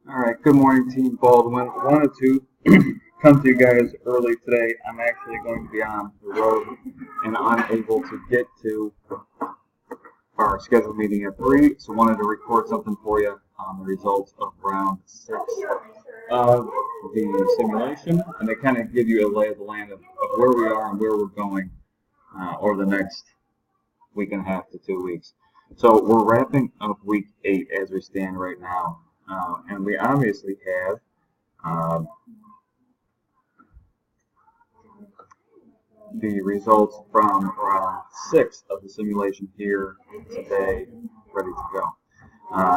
Alright, good morning Team Baldwin. Wanted to come to you guys early today. I'm actually going to be on the road and unable to get to our scheduled meeting at 3, so wanted to record something for you on the results of round 6 of the simulation, and they kind of give you a lay of the land of where we are and where we're going over the next week and a half to 2 weeks. So we're wrapping up week 8 as we stand right now. And we obviously have the results from round 6 of the simulation here today, ready to go.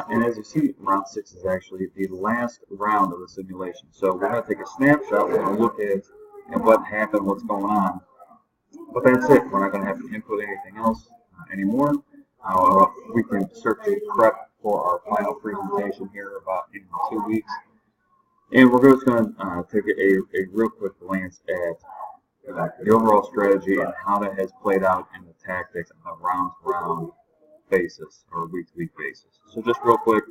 And as you see, round 6 is actually the last round of the simulation. So we're going to take a snapshot, we're going to look at what happened, what's going on. But that's it. We're not going to have to input anything else anymore. We can start to prep for our final presentation here about in 2 weeks. And we're just going to take a real quick glance at the overall strategy and how that has played out in the tactics on a round-to-round basis or week-to-week basis. So just real quick,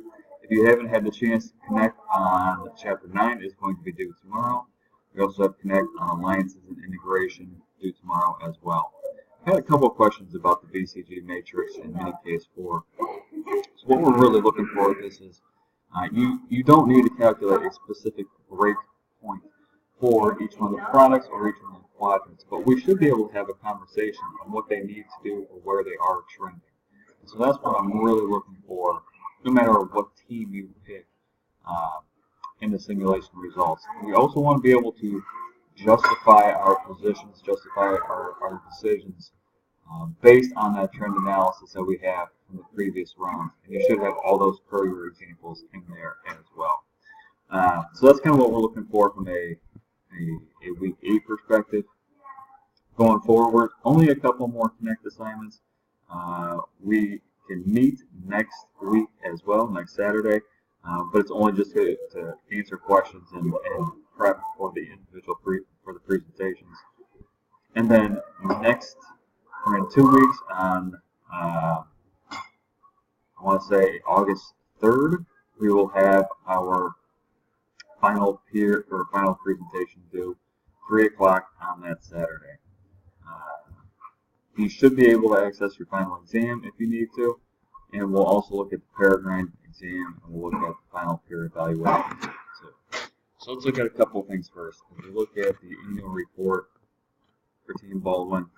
if you haven't had the chance to connect on Chapter 9, is going to be due tomorrow. We also have Connect on Alliances and Integration due tomorrow as well. I had a couple of questions about the BCG matrix in mini case 4. So what we're really looking for with this is you don't need to calculate a specific break point for each one of the products or each one of the quadrants, but we should be able to have a conversation on what they need to do or where they are trending. And so that's what I'm really looking for, no matter what team you pick in the simulation results. We also want to be able to justify our positions, justify our decisions based on that trend analysis that we have from the previous round. And you should have all those per your examples in there as well. So that's kind of what we're looking for from a week 8 perspective. Going forward, only a couple more Connect assignments. We can meet next week as well, next Saturday, but it's only just to answer questions and prep for the individual for the presentations. And then next, or in 2 weeks on I want to say August 3rd, we will have our final final presentation due 3 o'clock on that Saturday. You should be able to access your final exam if you need to, and we'll also look at the Peregrine exam and we'll look at the final peer evaluation too. So let's look at a couple of things first. If we look at the annual report for Team Baldwin,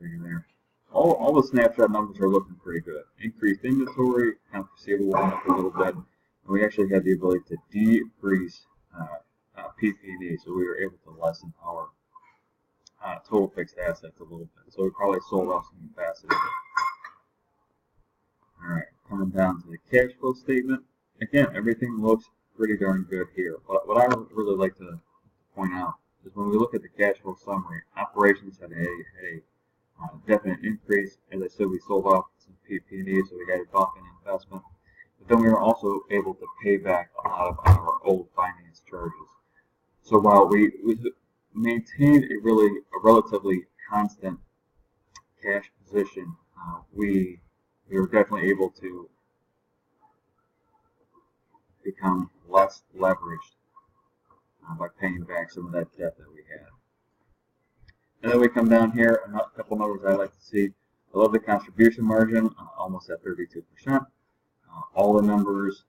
there. All the snapshot numbers are looking pretty good. Increased inventory, accounts receivable went up a little bit, and we actually had the ability to decrease PP&E, so we were able to lessen our total fixed assets a little bit. So we probably sold off some capacity. Alright, coming down to the cash flow statement. Again, everything looks pretty darn good here. But what I would really like to point out is when we look at the cash flow summary, operations had a definite increase. As I said, we sold off some PP&E, so we had a bump in investment. But then we were also able to pay back a lot of our old finance charges. So while we maintained a relatively constant cash position, we were definitely able to become less leveraged by paying back some of that debt that we had. And then we come down here, a couple numbers I like to see. I love the contribution margin, almost at 32%. All the numbers,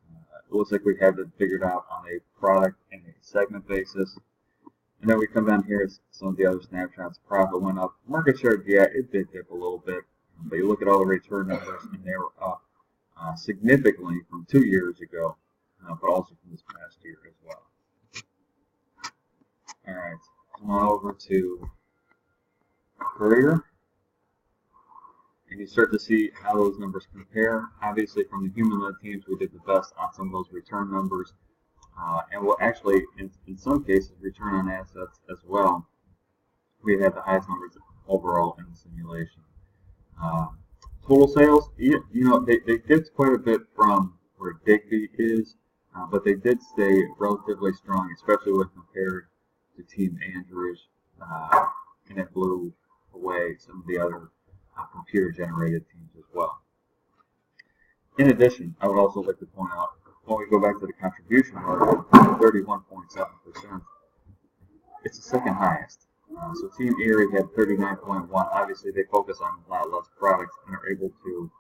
it looks like we have it figured out on a product and a segment basis. And then we come down here, some of the other snapshots. Profit went up. Market share, yeah, it did dip a little bit. But you look at all the return numbers, and they were up significantly from 2 years ago, but also from this past year as well. All right, come on over to career, and you start to see how those numbers compare. Obviously, from the human-led teams, we did the best on some of those return numbers, and we'll actually, in some cases, return on assets as well. We had the highest numbers overall in the simulation. Total sales, they dipped quite a bit from where Digby is, but they did stay relatively strong, especially when compared to Team Andrews, and it blew away some of the other computer-generated teams as well. In addition, I would also like to point out when we go back to the contribution margin, 31.7%, it's the second highest. So Team Erie had 39.1. Obviously, they focus on a lot less products and are able to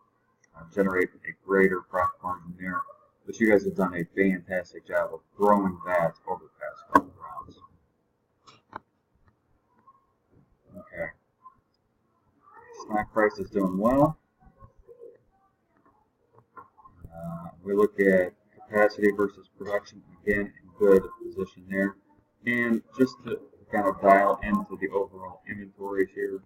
generate a greater profit margin there. But you guys have done a fantastic job of growing that over the past couple of rounds. Okay. Stock price is doing well. We look at capacity versus production, again, in good position there. And just to kind of dial into the overall inventories here,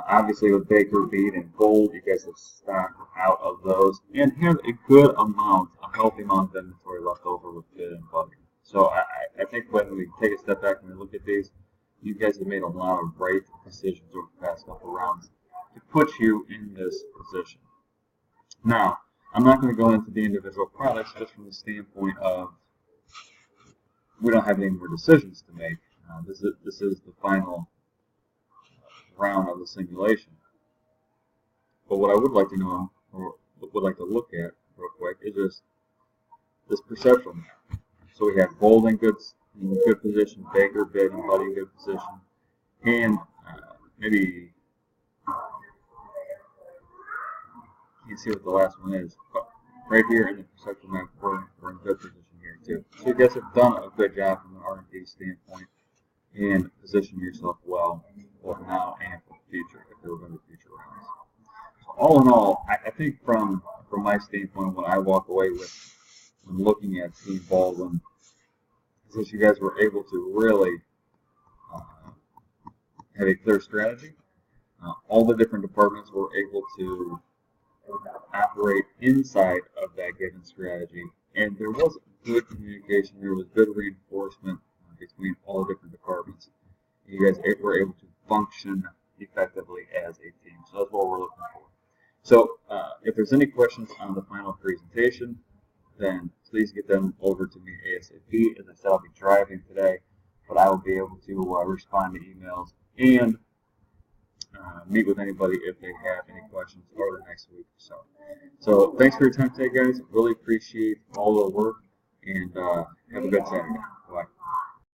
obviously with Baker Bead and Gold, you guys have stocked out of those and have a good amount, a healthy amount of inventory left over with Bid and Baldwin. So I think when we take a step back and we look at these, you guys have made a lot of right decisions over the past couple of rounds to put you in this position. Now, I'm not going to go into the individual products just from the standpoint of we don't have any more decisions to make. This is the final round of the simulation. But what I would like to know, or would like to look at real quick, is just this perceptual map. So we have Gold in good position, Baker, Bid, and Buddy in good position, and maybe you can see what the last one is, but right here in the perceptual map, we're in good position here too. So you guys have done a good job from an R&D standpoint and position yourself well for now and for the future if there were going to be future rounds. So all in all, I think from my standpoint, what I walk away with when looking at Team Baldwin is that you guys were able to really have a clear strategy. All the different departments were able to operate inside of that given strategy, and there was good communication, there was good reinforcement between all the different departments. You guys were able to function effectively as a team, so that's what we're looking for. So if there's any questions on the final presentation, then please get them over to me ASAP. As I said, I'll be driving today, but I will be able to respond to emails and meet with anybody if they have any questions over the next week or so. So thanks for your time today, guys. Really appreciate all the work, and have a good Saturday.